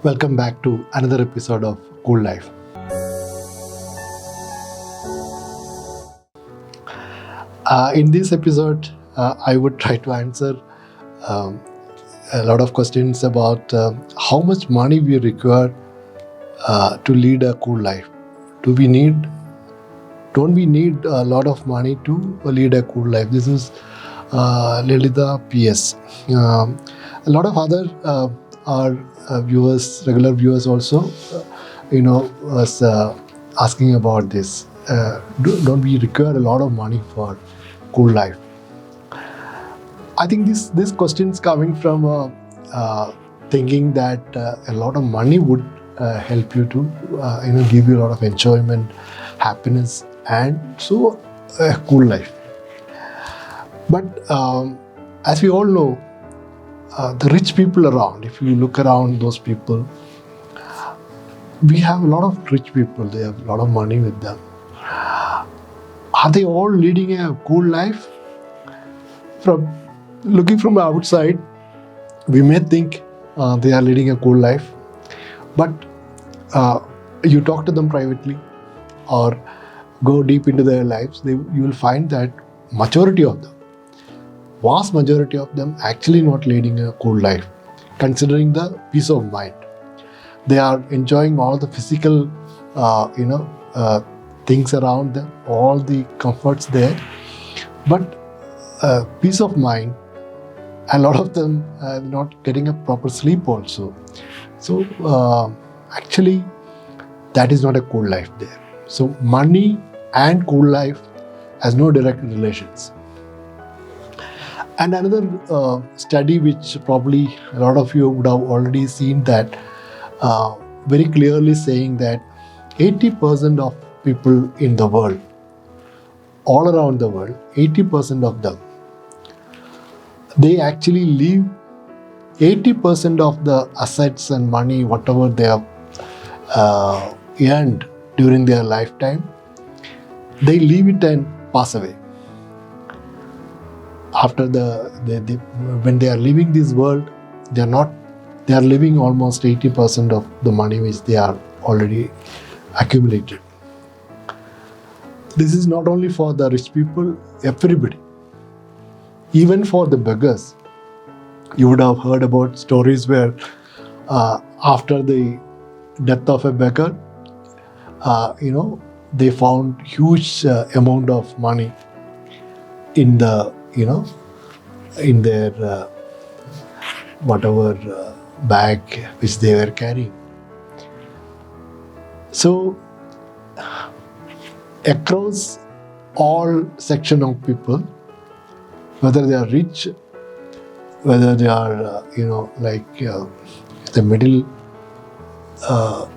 Welcome back to another episode of Coollife. In this episode, I would try to answer um, a lot of questions about how much money we require to lead a cool life. Do we need? Don't we need a lot of money to lead a cool life? This is Lilitha PS. A lot of other our viewers, regular viewers also, was asking about this. Don't we require a lot of money for cool life? I think this question is coming from thinking that a lot of money would help you to give you a lot of enjoyment, happiness, and so a cool life. But as we all know, the rich people around, if you look around those people, we have a lot of rich people. They have a lot of money with them. Are they all leading a cool life? From looking from the outside, we may think they are leading a cool life, but you talk to them privately or go deep into their lives, you will find that vast majority of them actually not leading a cool life, considering the peace of mind. They are enjoying all the physical, things around them, all the comforts there, but peace of mind. A lot of them are not getting a proper sleep also. So actually, that is not a cool life there. So money and cool life has no direct relations. And another study which probably a lot of you would have already seen, that very clearly saying that 80% of people in the world, all around the world, 80% of them, they actually leave 80% of the assets and money, whatever they have earned during their lifetime, they leave it and pass away. After when they are leaving this world, they are leaving almost 80% of the money which they are already accumulated. This is not only for the rich people, everybody. Even for the beggars. You would have heard about stories where after the death of a beggar, they found huge amount of money in the in their whatever bag which they were carrying. So across all section of people, whether they are rich, whether they are the middle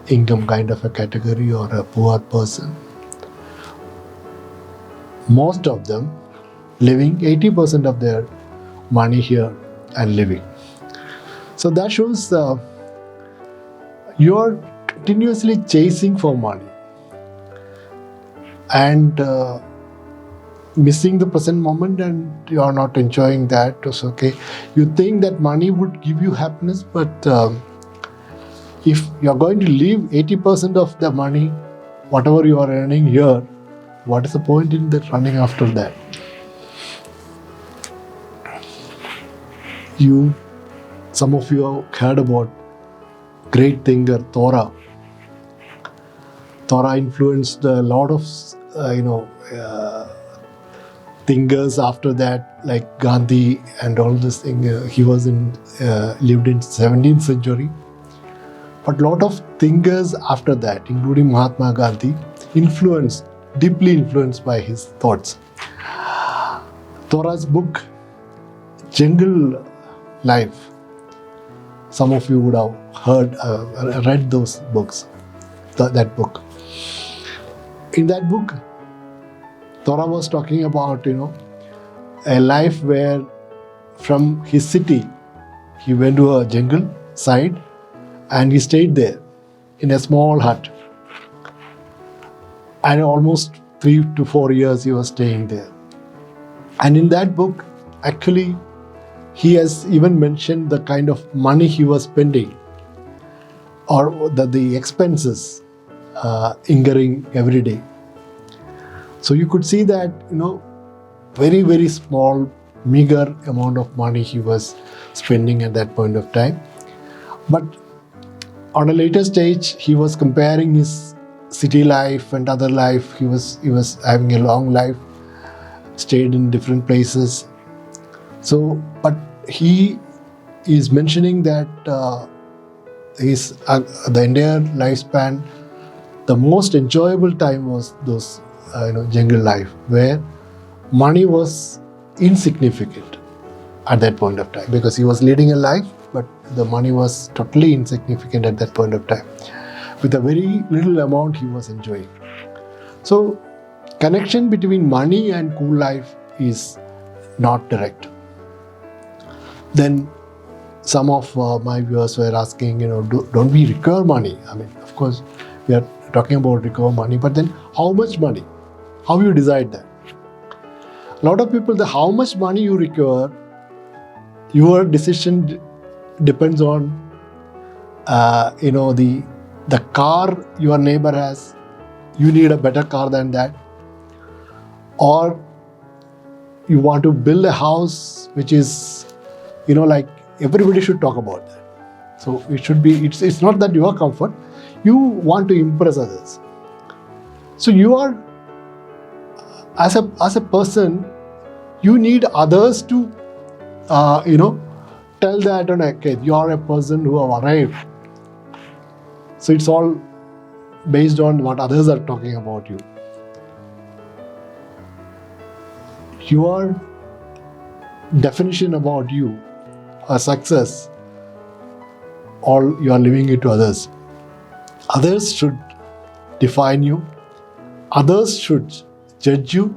income kind of a category or a poor person, most of them living 80% of their money here and living. So that shows you are continuously chasing for money and missing the present moment, and you are not enjoying that. It's okay. You think that money would give you happiness, but if you are going to leave 80% of the money, whatever you are earning here, what is the point in that running after that? Some of you have heard about great thinker Torah. Torah influenced a lot of thinkers after that, like Gandhi and all this thing. He was lived in 17th century. But a lot of thinkers after that, including Mahatma Gandhi, deeply influenced by his thoughts. Torah's book, Jungle Life. Some of you would have read those books, that book. In that book, Torah was talking about, a life where from his city, he went to a jungle side and he stayed there in a small hut. And almost 3 to 4 years he was staying there. And in that book, actually, he has even mentioned the kind of money he was spending. or the expenses incurring every day. So you could see that, very, very small, meager amount of money he was spending at that point of time. But on a later stage, he was comparing his city life and other life. He was having a long life, stayed in different places. So, but he is mentioning that his the entire lifespan, the most enjoyable time was those jungle life, where money was insignificant at that point of time, because he was leading a life, but the money was totally insignificant at that point of time. With a very little amount he was enjoying. So, connection between money and Coollife is not direct. Then some of my viewers were asking, don't we recover money? I mean, of course, we are talking about recover money, but then how much money? How you decide that? A lot of people, the how much money you recover, your decision depends on, the car your neighbor has. You need a better car than that. Or you want to build a house which is, like everybody should talk about that. So it should be, it's not that your comfort, you want to impress others. So you are, as a person, you need others to, tell that, okay, you are a person who have arrived. So it's all based on what others are talking about you. Your definition about you, a success, or you are leaving it to others. Others should define you. Others should judge you.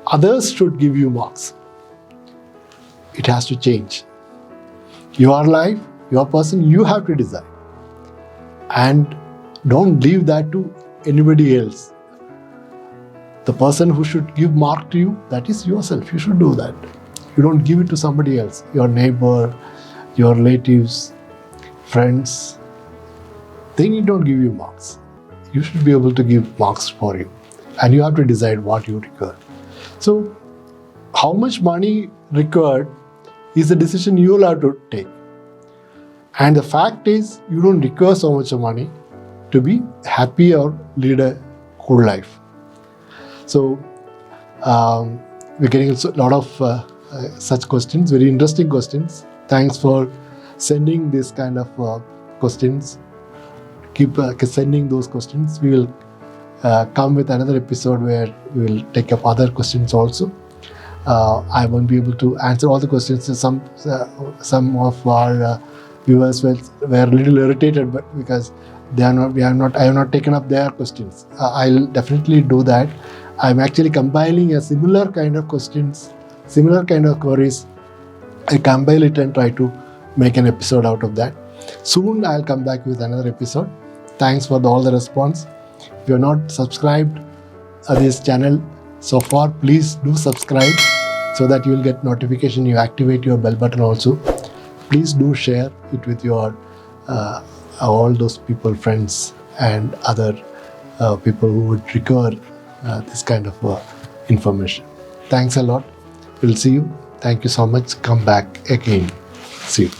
Others should give you marks. It has to change. Your life, your person, you have to decide. And don't leave that to anybody else. The person who should give mark to you, that is yourself. You should do that. You don't give it to somebody else. Your neighbor, your relatives, friends. They don't give you marks. You should be able to give marks for you. And you have to decide what you require. So, how much money required is a decision you will have to take. And the fact is, you don't require so much of money to be happy or lead a cool life. So, we're getting a lot of such questions, very interesting questions. Thanks for sending this kind of questions. Keep sending those questions. We will come with another episode where we will take up other questions also. I won't be able to answer all the questions. Some of our viewers were a little irritated, but because I have not taken up their questions. I'll definitely do that. I'm actually compiling a similar kind of questions, similar kind of queries. I compile it and try to make an episode out of that. Soon I'll come back with another episode. Thanks for all the response. If you're not subscribed to this channel so far, please do subscribe so that you will get notification. You activate your bell button also. Please do share it with your all those people, friends, and other people who would require this kind of information. Thanks a lot. We'll see you. Thank you so much. Come back again. See you.